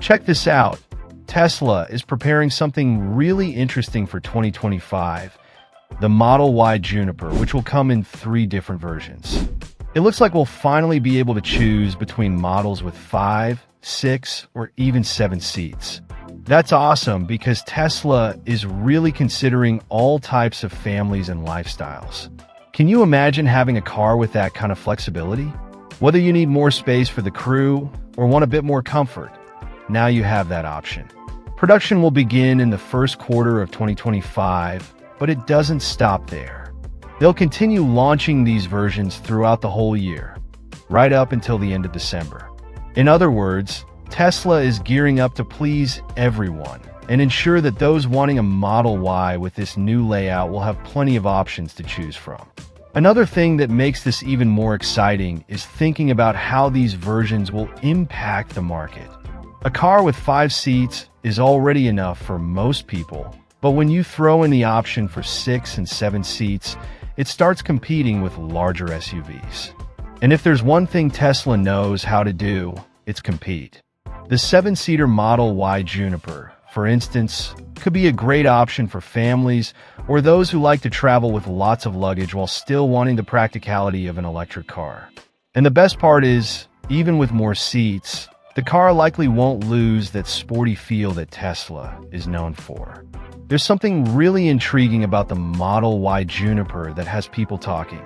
Check this out. Tesla is preparing something really interesting for 2025, the Model Y Juniper, which will come in 3 different versions. It looks like we'll finally be able to choose between models with 5, 6, or even 7 seats. That's awesome because Tesla is really considering all types of families and lifestyles. Can you imagine having a car with that kind of flexibility? Whether you need more space for the crew or want a bit more comfort, now you have that option. Production will begin in the first quarter of 2025, but it doesn't stop there. They'll continue launching these versions throughout the whole year, right up until the end of December. In other words, Tesla is gearing up to please everyone and ensure that those wanting a Model Y with this new layout will have plenty of options to choose from. Another thing that makes this even more exciting is thinking about how these versions will impact the market. A car with 5 seats is already enough for most people, but when you throw in the option for 6 and 7 seats, it starts competing with larger SUVs. And if there's one thing Tesla knows how to do, it's compete. The 7-seater Model Y Juniper, for instance, could be a great option for families or those who like to travel with lots of luggage while still wanting the practicality of an electric car. And the best part is, even with more seats, the car likely won't lose that sporty feel that Tesla is known for. There's something really intriguing about the Model Y Juniper that has people talking.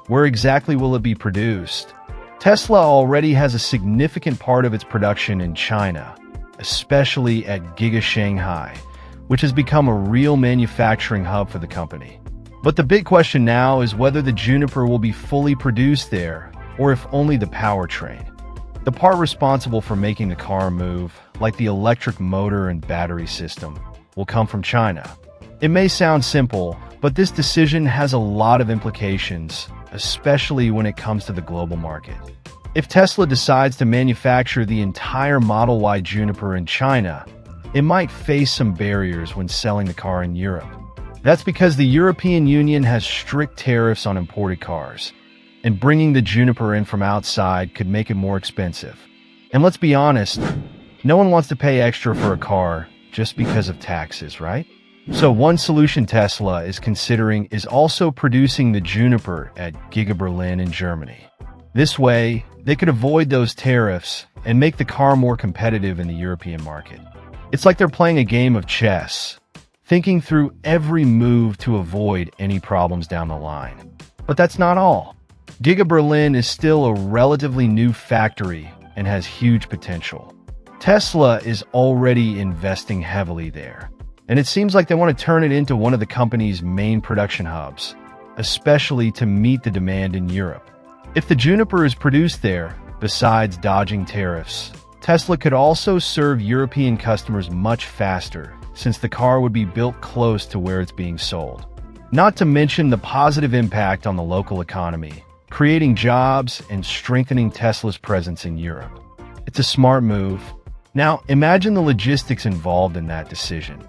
Where exactly will it be produced? Tesla already has a significant part of its production in China, especially at Giga Shanghai, which has become a real manufacturing hub for the company. But the big question now is whether the Juniper will be fully produced there, or if only the powertrain. The part responsible for making the car move, like the electric motor and battery system, will come from China. It may sound simple, but this decision has a lot of implications, especially when it comes to the global market. If Tesla decides to manufacture the entire Model Y Juniper in China, it might face some barriers when selling the car in Europe. That's because the European Union has strict tariffs on imported cars, and bringing the Juniper in from outside could make it more expensive. And let's be honest, no one wants to pay extra for a car just because of taxes, right? So one solution Tesla is considering is also producing the Juniper at Giga Berlin in Germany. This way, they could avoid those tariffs and make the car more competitive in the European market. It's like they're playing a game of chess, thinking through every move to avoid any problems down the line. But that's not all. Giga Berlin is still a relatively new factory and has huge potential. Tesla is already investing heavily there, and it seems like they want to turn it into one of the company's main production hubs, especially to meet the demand in Europe. If the Juniper is produced there, besides dodging tariffs, Tesla could also serve European customers much faster, since the car would be built close to where it's being sold. Not to mention the positive impact on the local economy, creating jobs and strengthening Tesla's presence in Europe. It's a smart move. Now, imagine the logistics involved in that decision.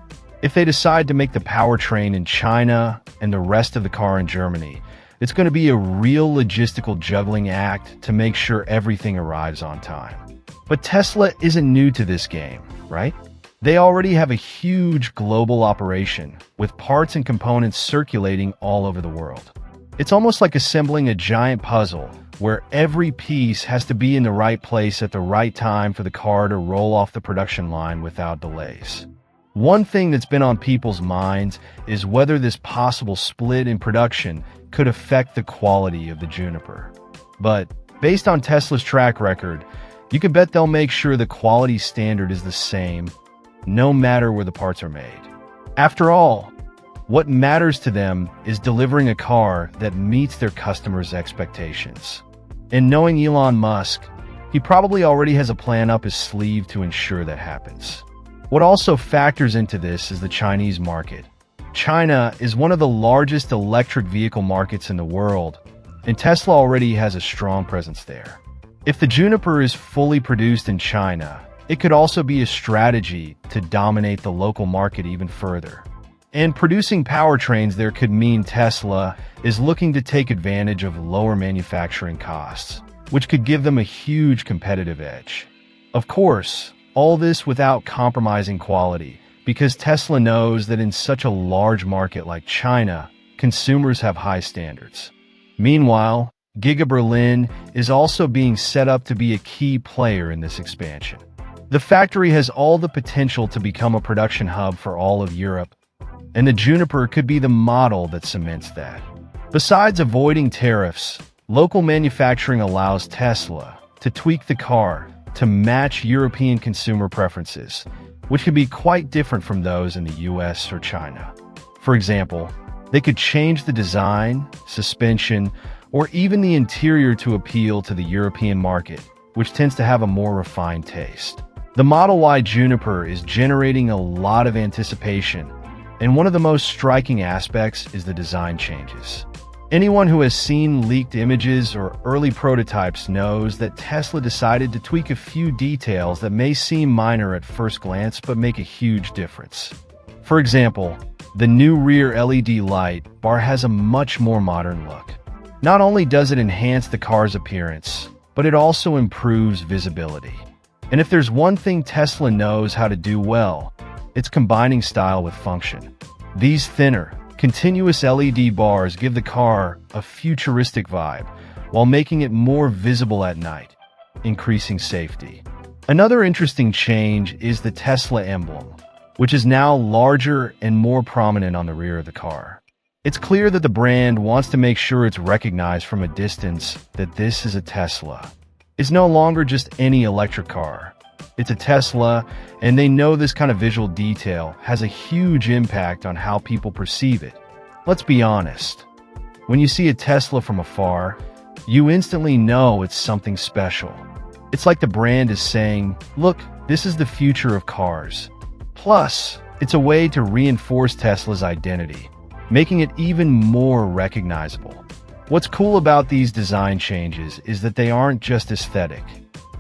If they decide to make the powertrain in China and the rest of the car in Germany, it's going to be a real logistical juggling act to make sure everything arrives on time. But Tesla isn't new to this game, right? They already have a huge global operation with parts and components circulating all over the world. It's almost like assembling a giant puzzle where every piece has to be in the right place at the right time for the car to roll off the production line without delays. One thing that's been on people's minds is whether this possible split in production could affect the quality of the Juniper. But based on Tesla's track record, you can bet they'll make sure the quality standard is the same, no matter where the parts are made. After all, what matters to them is delivering a car that meets their customers' expectations. And knowing Elon Musk, he probably already has a plan up his sleeve to ensure that happens. What also factors into this is the Chinese market. China is one of the largest electric vehicle markets in the world, and Tesla already has a strong presence there. If the Juniper is fully produced in China, it could also be a strategy to dominate the local market even further. And producing powertrains there could mean Tesla is looking to take advantage of lower manufacturing costs, which could give them a huge competitive edge. Of course, All this without compromising quality, because Tesla knows that in such a large market like China, consumers have high standards. Meanwhile, Giga Berlin is also being set up to be a key player in this expansion. The factory has all the potential to become a production hub for all of Europe, and the Juniper could be the model that cements that. Besides avoiding tariffs, local manufacturing allows Tesla to tweak the car to match European consumer preferences, which can be quite different from those in the US or China. For example, they could change the design, suspension, or even the interior to appeal to the European market, which tends to have a more refined taste. The Model Y Juniper is generating a lot of anticipation, and one of the most striking aspects is the design changes. Anyone who has seen leaked images or early prototypes knows that Tesla decided to tweak a few details that may seem minor at first glance but make a huge difference. For example, the new rear LED light bar has a much more modern look. Not only does it enhance the car's appearance, but it also improves visibility. And if there's one thing Tesla knows how to do well, it's combining style with function. These thinner, continuous LED bars give the car a futuristic vibe while making it more visible at night, increasing safety. Another interesting change is the Tesla emblem, which is now larger and more prominent on the rear of the car. It's clear that the brand wants to make sure it's recognized from a distance that this is a Tesla. It's no longer just any electric car. It's a Tesla, and they know this kind of visual detail has a huge impact on how people perceive it. Let's be honest. When you see a Tesla from afar, you instantly know it's something special. It's like the brand is saying, look, this is the future of cars. Plus, it's a way to reinforce Tesla's identity, making it even more recognizable. What's cool about these design changes is that they aren't just aesthetic.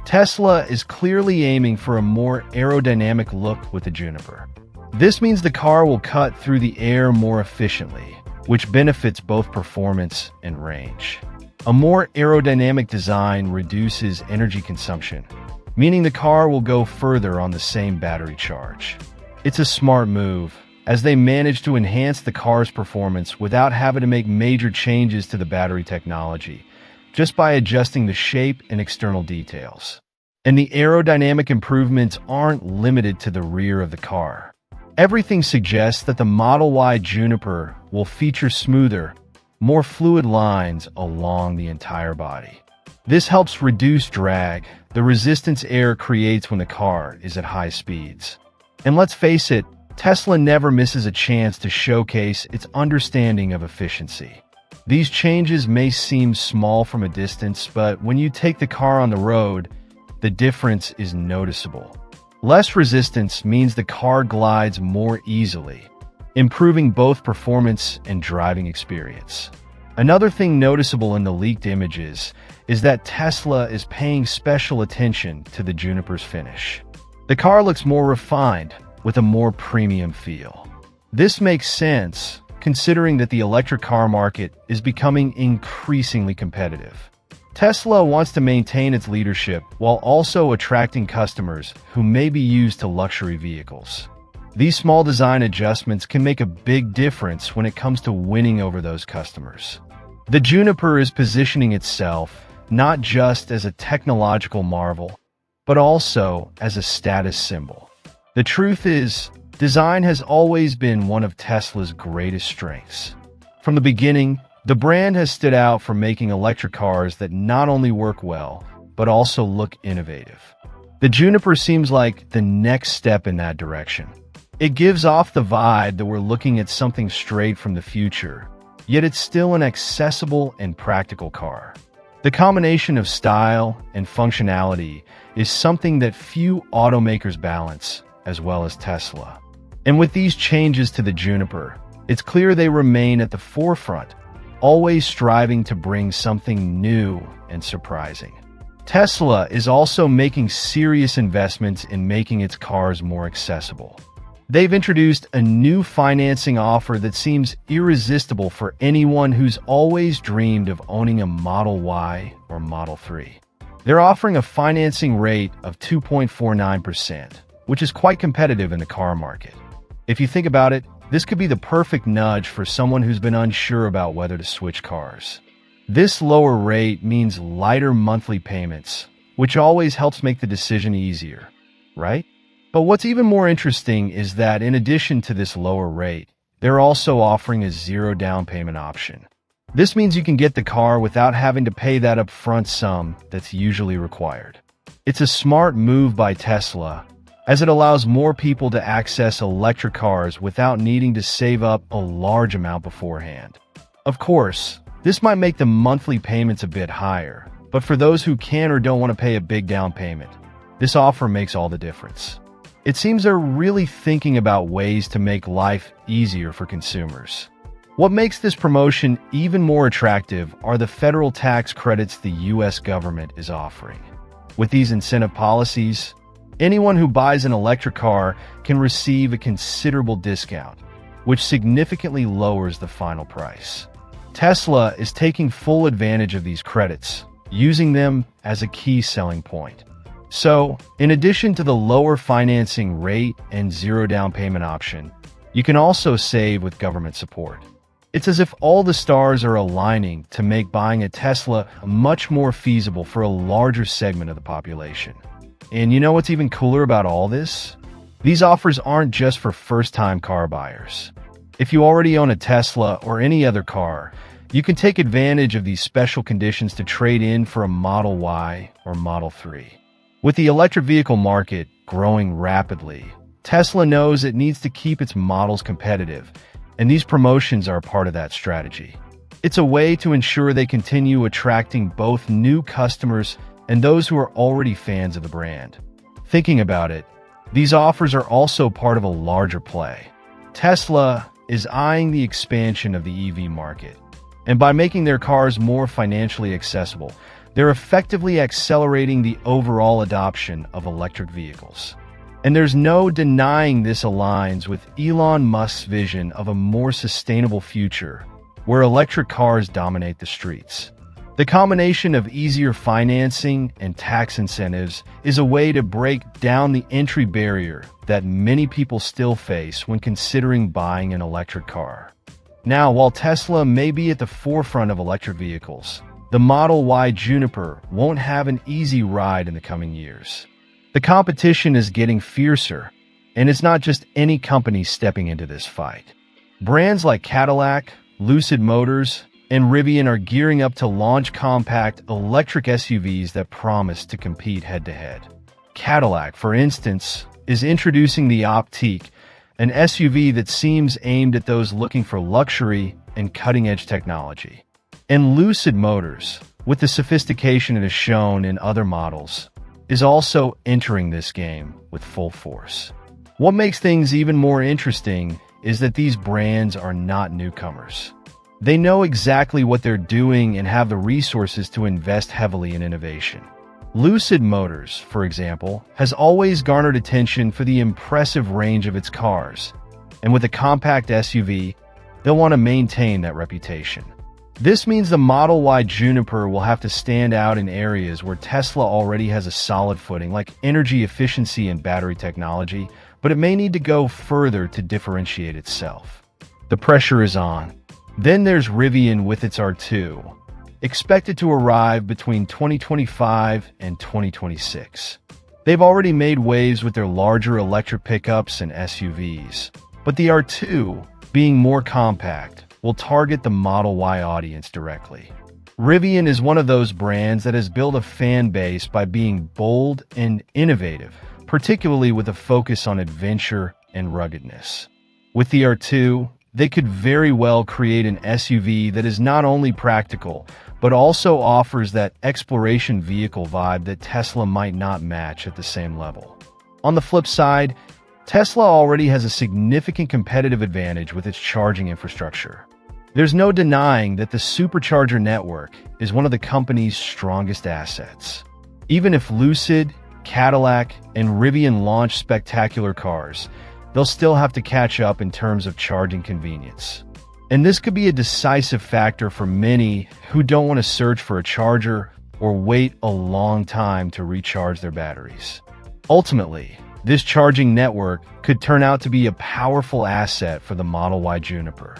Tesla is clearly aiming for a more aerodynamic look with the Juniper. This means the car will cut through the air more efficiently, which benefits both performance and range. A more aerodynamic design reduces energy consumption, meaning the car will go further on the same battery charge. It's a smart move, as they manage to enhance the car's performance without having to make major changes to the battery technology, just by adjusting the shape and external details. And the aerodynamic improvements aren't limited to the rear of the car. Everything suggests that the Model Y Juniper will feature smoother, more fluid lines along the entire body. This helps reduce drag, the resistance air creates when the car is at high speeds. And let's face it, Tesla never misses a chance to showcase its understanding of efficiency. These changes may seem small from a distance, but when you take the car on the road, the difference is noticeable. Less resistance means the car glides more easily, improving both performance and driving experience. Another thing noticeable in the leaked images is that Tesla is paying special attention to the Juniper's finish. The car looks more refined, with a more premium feel. This makes sense, considering that the electric car market is becoming increasingly competitive. Tesla wants to maintain its leadership while also attracting customers who may be used to luxury vehicles. These small design adjustments can make a big difference when it comes to winning over those customers. The Juniper is positioning itself not just as a technological marvel, but also as a status symbol. The truth is, design has always been one of Tesla's greatest strengths. From the beginning, the brand has stood out for making electric cars that not only work well, but also look innovative. The Juniper seems like the next step in that direction. It gives off the vibe that we're looking at something straight from the future, yet it's still an accessible and practical car. The combination of style and functionality is something that few automakers balance, as well as Tesla. And with these changes to the Juniper, it's clear they remain at the forefront, always striving to bring something new and surprising. Tesla is also making serious investments in making its cars more accessible. They've introduced a new financing offer that seems irresistible for anyone who's always dreamed of owning a Model Y or Model 3. They're offering a financing rate of 2.49%, which is quite competitive in the car market. If you think about it, this could be the perfect nudge for someone who's been unsure about whether to switch cars. This lower rate means lighter monthly payments, which always helps make the decision easier, right? But what's even more interesting is that in addition to this lower rate, they're also offering a zero down payment option. This means you can get the car without having to pay that upfront sum that's usually required. It's a smart move by Tesla, as it allows more people to access electric cars without needing to save up a large amount beforehand. Of course, this might make the monthly payments a bit higher, but for those who can or don't want to pay a big down payment, this offer makes all the difference. It seems they're really thinking about ways to make life easier for consumers. What makes this promotion even more attractive are the federal tax credits the U.S. government is offering. With these incentive policies, anyone who buys an electric car can receive a considerable discount, which significantly lowers the final price. Tesla is taking full advantage of these credits, using them as a key selling point. So, in addition to the lower financing rate and zero down payment option, you can also save with government support. It's as if all the stars are aligning to make buying a Tesla much more feasible for a larger segment of the population. And you know what's even cooler about all this? These offers aren't just for first-time car buyers. If you already own a Tesla or any other car, you can take advantage of these special conditions to trade in for a Model Y or Model 3. With the electric vehicle market growing rapidly, Tesla knows it needs to keep its models competitive, and these promotions are part of that strategy. It's a way to ensure they continue attracting both new customers and those who are already fans of the brand. Thinking about it, these offers are also part of a larger play. Tesla is eyeing the expansion of the EV market, and by making their cars more financially accessible, they're effectively accelerating the overall adoption of electric vehicles. And there's no denying this aligns with Elon Musk's vision of a more sustainable future, where electric cars dominate the streets. The combination of easier financing and tax incentives is a way to break down the entry barrier that many people still face when considering buying an electric car. Now, while Tesla may be at the forefront of electric vehicles, the Model Y Juniper won't have an easy ride in the coming years. The competition is getting fiercer, and it's not just any company stepping into this fight. Brands like Cadillac, Lucid Motors, and Rivian are gearing up to launch compact electric SUVs that promise to compete head-to-head. Cadillac, for instance, is introducing the Optique, an SUV that seems aimed at those looking for luxury and cutting-edge technology. And Lucid Motors, with the sophistication it has shown in other models, is also entering this game with full force. What makes things even more interesting is that these brands are not newcomers. They know exactly what they're doing and have the resources to invest heavily in innovation. Lucid Motors, for example, has always garnered attention for the impressive range of its cars, and with a compact SUV, they'll want to maintain that reputation. This means the Model Y Juniper will have to stand out in areas where Tesla already has a solid footing, like energy efficiency and battery technology, but it may need to go further to differentiate itself. The pressure is on. Then there's Rivian with its R2, expected to arrive between 2025 and 2026. They've already made waves with their larger electric pickups and SUVs, but the R2, being more compact, will target the Model Y audience directly. Rivian is one of those brands that has built a fan base by being bold and innovative, particularly with a focus on adventure and ruggedness. With the R2, they could very well create an SUV that is not only practical, but also offers that exploration vehicle vibe that Tesla might not match at the same level. On the flip side, Tesla already has a significant competitive advantage with its charging infrastructure. There's no denying that the supercharger network is one of the company's strongest assets. Even if Lucid, Cadillac, and Rivian launch spectacular cars, they'll still have to catch up in terms of charging convenience. And this could be a decisive factor for many who don't want to search for a charger or wait a long time to recharge their batteries. Ultimately, this charging network could turn out to be a powerful asset for the Model Y Juniper.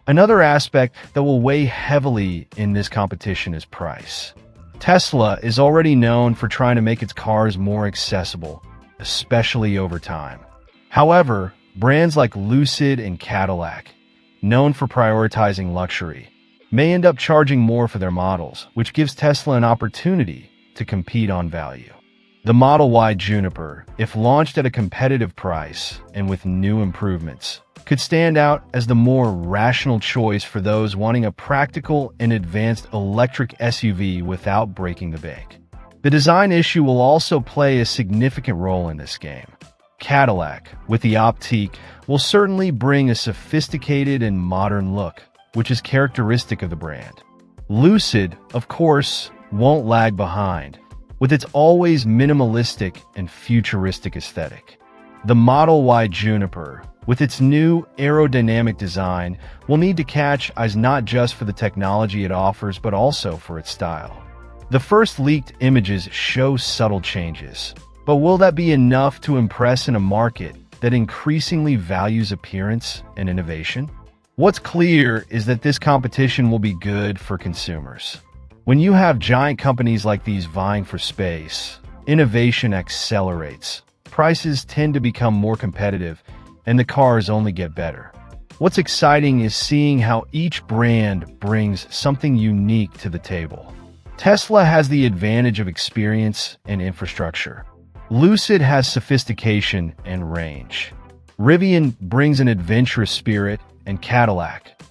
Another aspect that will weigh heavily in this competition is price. Tesla is already known for trying to make its cars more accessible, especially over time. However, brands like Lucid and Cadillac, known for prioritizing luxury, may end up charging more for their models, which gives Tesla an opportunity to compete on value. The Model Y Juniper, if launched at a competitive price and with new improvements, could stand out as the more rational choice for those wanting a practical and advanced electric SUV without breaking the bank. The design issue will also play a significant role in this game. Cadillac, with the Optiq, will certainly bring a sophisticated and modern look, which is characteristic of the brand. Lucid, of course, won't lag behind, with its always minimalistic and futuristic aesthetic. The Model Y Juniper, with its new aerodynamic design, will need to catch eyes not just for the technology it offers, but also for its style. The first leaked images show subtle changes, but will that be enough to impress in a market that increasingly values appearance and innovation? What's clear is that this competition will be good for consumers. When you have giant companies like these vying for space, innovation accelerates, prices tend to become more competitive, and the cars only get better. What's exciting is seeing how each brand brings something unique to the table. Tesla has the advantage of experience and infrastructure. Lucid has sophistication and range. Rivian brings an adventurous spirit, and Cadillac,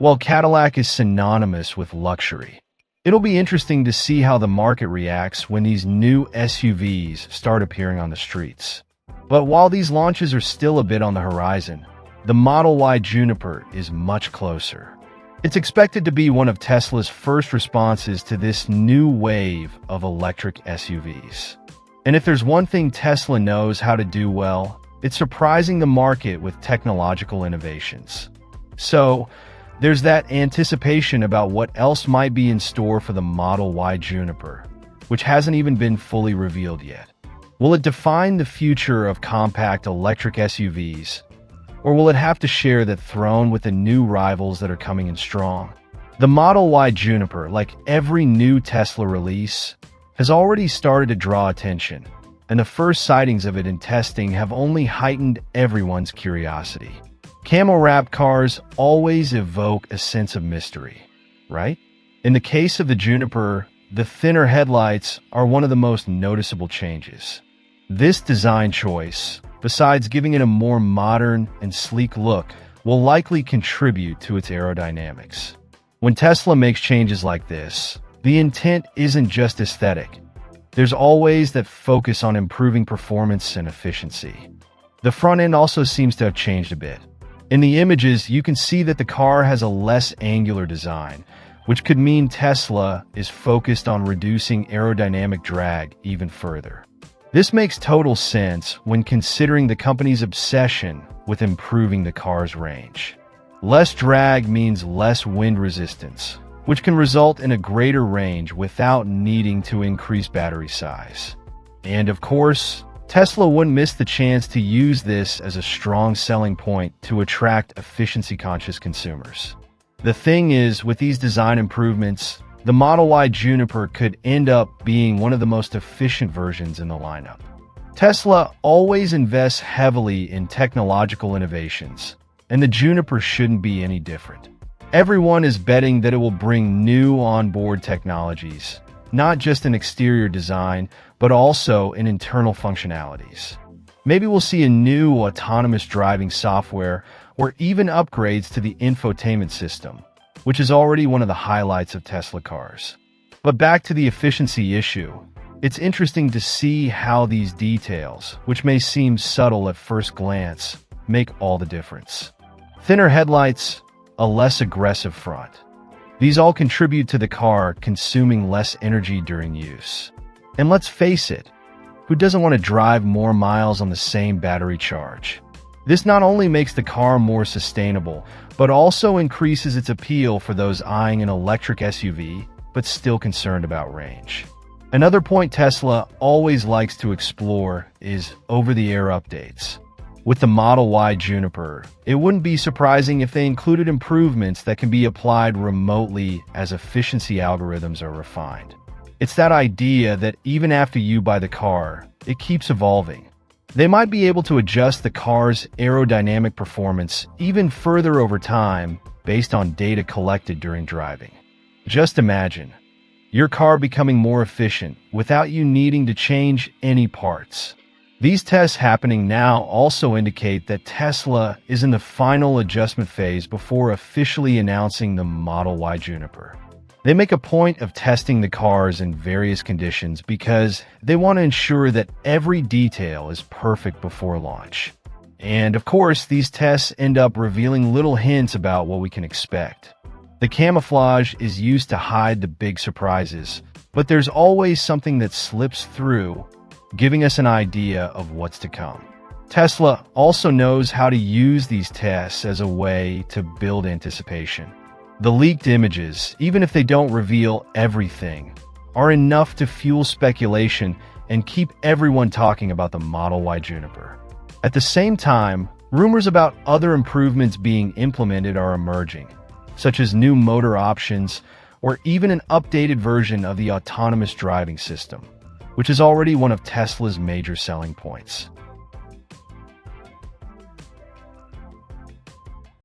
well, Cadillac is synonymous with luxury. It'll be interesting to see how the market reacts when these new SUVs start appearing on the streets. But while these launches are still a bit on the horizon, the Model Y Juniper is much closer. It's expected to be one of Tesla's first responses to this new wave of electric SUVs. And if there's one thing Tesla knows how to do well, it's surprising the market with technological innovations. So, there's that anticipation about what else might be in store for the Model Y Juniper, which hasn't even been fully revealed yet. Will it define the future of compact electric SUVs, or will it have to share that throne with the new rivals that are coming in strong? The Model Y Juniper, like every new Tesla release, has already started to draw attention, and the first sightings of it in testing have only heightened everyone's curiosity. Camo-wrapped cars always evoke a sense of mystery, right? In the case of the Juniper, the thinner headlights are one of the most noticeable changes. This design choice, besides giving it a more modern and sleek look, will likely contribute to its aerodynamics. When Tesla makes changes like this, the intent isn't just aesthetic. There's always that focus on improving performance and efficiency. The front end also seems to have changed a bit. In the images, you can see that the car has a less angular design, which could mean Tesla is focused on reducing aerodynamic drag even further. This makes total sense when considering the company's obsession with improving the car's range. Less drag means less wind resistance, which can result in a greater range without needing to increase battery size. And of course, Tesla wouldn't miss the chance to use this as a strong selling point to attract efficiency-conscious consumers. The thing is, with these design improvements, the Model Y Juniper could end up being one of the most efficient versions in the lineup. Tesla always invests heavily in technological innovations, and the Juniper shouldn't be any different. Everyone is betting that it will bring new onboard technologies, not just in exterior design, but also in internal functionalities. Maybe we'll see a new autonomous driving software or even upgrades to the infotainment system, which is already one of the highlights of Tesla cars. But back to the efficiency issue, it's interesting to see how these details, which may seem subtle at first glance, make all the difference. Thinner headlights, a less aggressive front. These all contribute to the car consuming less energy during use. And let's face it, who doesn't want to drive more miles on the same battery charge? This not only makes the car more sustainable, but also increases its appeal for those eyeing an electric SUV, but still concerned about range. Another point Tesla always likes to explore is over-the-air updates. With the Model Y Juniper, it wouldn't be surprising if they included improvements that can be applied remotely as efficiency algorithms are refined. It's that idea that even after you buy the car, it keeps evolving. They might be able to adjust the car's aerodynamic performance even further over time based on data collected during driving. Just imagine your car becoming more efficient without you needing to change any parts. These tests happening now also indicate that Tesla is in the final adjustment phase before officially announcing the Model Y Juniper. They make a point of testing the cars in various conditions because they want to ensure that every detail is perfect before launch. And of course, these tests end up revealing little hints about what we can expect. The camouflage is used to hide the big surprises, but there's always something that slips through, giving us an idea of what's to come. Tesla also knows how to use these tests as a way to build anticipation. The leaked images, even if they don't reveal everything, are enough to fuel speculation and keep everyone talking about the Model Y Juniper. At the same time, rumors about other improvements being implemented are emerging, such as new motor options or even an updated version of the autonomous driving system, which is already one of Tesla's major selling points.